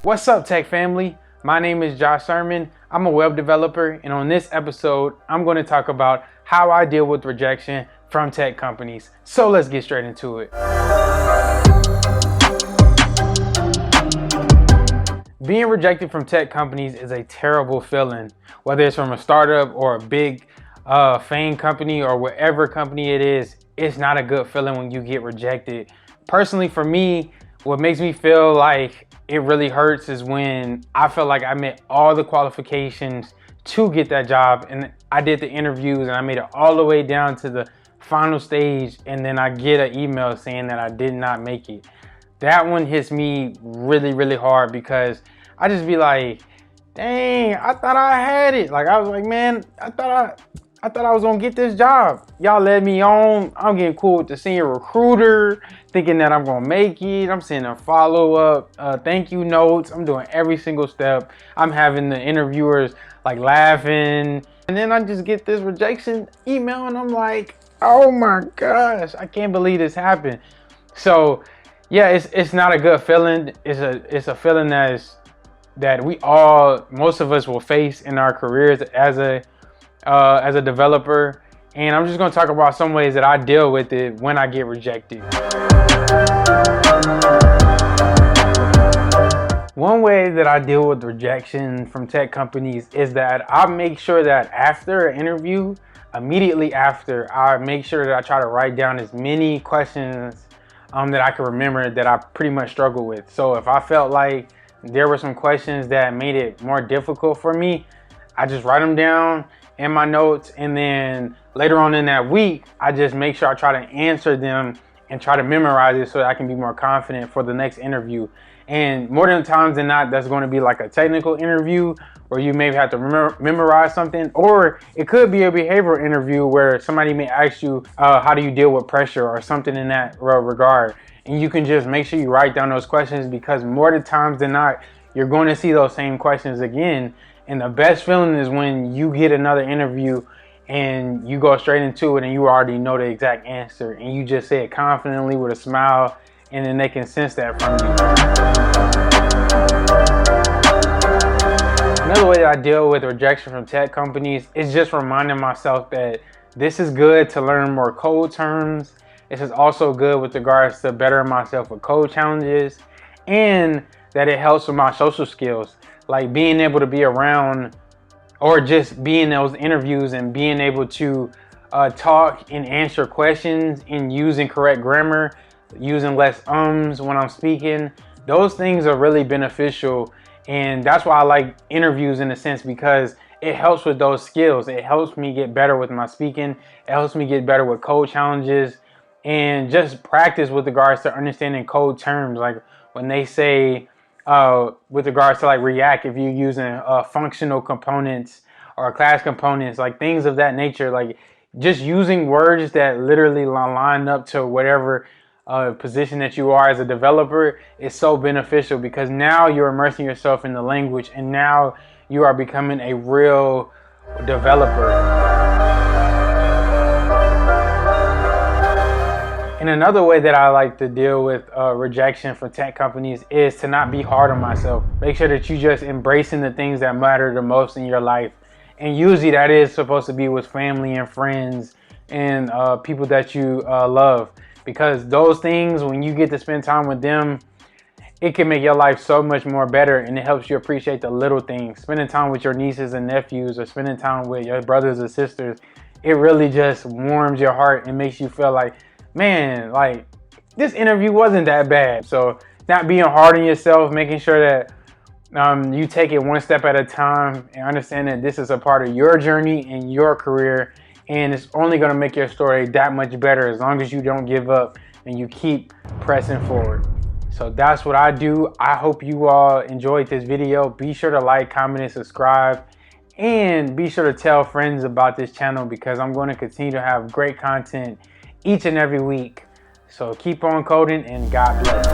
What's up, tech family? My name is Josh Sermon. I'm a web developer, and on this episode, I'm going to talk about how I deal with rejection from tech companies. So let's get straight into it. Being rejected from tech companies is a terrible feeling, whether it's from a startup or a big fame company or whatever company it is. It's not a good feeling when you get rejected. Personally, for me, what makes me feel like it really hurts is when I feel like I met all the qualifications to get that job, and I did the interviews and I made it all the way down to the final stage, and then I get an email saying that I did not make it. That one hits me really hard because I just be like, dang, I thought I had it. Like, I was like, man, I thought I was gonna get this job. Y'all led me on. I'm getting cool with the senior recruiter, thinking that I'm gonna make it. I'm sending follow-up thank you notes. I'm doing every single step. I'm having the interviewers like laughing. And then I just get this rejection email and I'm like, oh my gosh, I can't believe this happened. So yeah, it's not a good feeling. It's a feeling that most of us will face in our careers as a developer, and I'm just going to talk about some ways that I deal with it when I get rejected. One way that I deal with rejection from tech companies is that I make sure that after an interview, immediately after, I make sure that I try to write down as many questions that I can remember that I pretty much struggle with. So if I felt like there were some questions that made it more difficult for me, I just write them down in my notes, and then later on in that week, I just make sure I try to answer them and try to memorize it so that I can be more confident for the next interview. And more than times than not, that's going to be like a technical interview where you maybe have to memorize something, or it could be a behavioral interview where somebody may ask you, how do you deal with pressure or something in that regard. And you can just make sure you write down those questions, because more than times than not, you're going to see those same questions again. And the best feeling is when you get another interview and you go straight into it and you already know the exact answer and you just say it confidently with a smile, and then they can sense that from you. Another way that I deal with rejection from tech companies is just reminding myself that this is good to learn more code terms. This is also good with regards to bettering myself with code challenges, and that it helps with my social skills. Like being able to be around or just be in those interviews and being able to talk and answer questions and using correct grammar, using less ums when I'm speaking. Those things are really beneficial, and that's why I like interviews in a sense, because it helps with those skills. It helps me get better with my speaking. It helps me get better with code challenges and just practice with regards to understanding code terms. Like when they say, with regards to like React, if you're using functional components or class components, like things of that nature, like just using words that literally line up to whatever position that you are as a developer is so beneficial, because now you're immersing yourself in the language and now you are becoming a real developer. And another way that I like to deal with rejection from tech companies is to not be hard on myself. Make sure that you just embracing the things that matter the most in your life. And usually that is supposed to be with family and friends and people that you love. Because those things, when you get to spend time with them, it can make your life so much more better, and it helps you appreciate the little things. Spending time with your nieces and nephews, or spending time with your brothers and sisters, it really just warms your heart and makes you feel like, man, like this interview wasn't that bad. So not being hard on yourself, making sure that you take it one step at a time and understand that this is a part of your journey and your career, and it's only going to make your story that much better as long as you don't give up and you keep pressing forward. So that's what I do. I hope you all enjoyed this video. Be sure to like, comment, and subscribe. And be sure to tell friends about this channel, because I'm going to continue to have great content each and every week. So keep on coding, and God bless.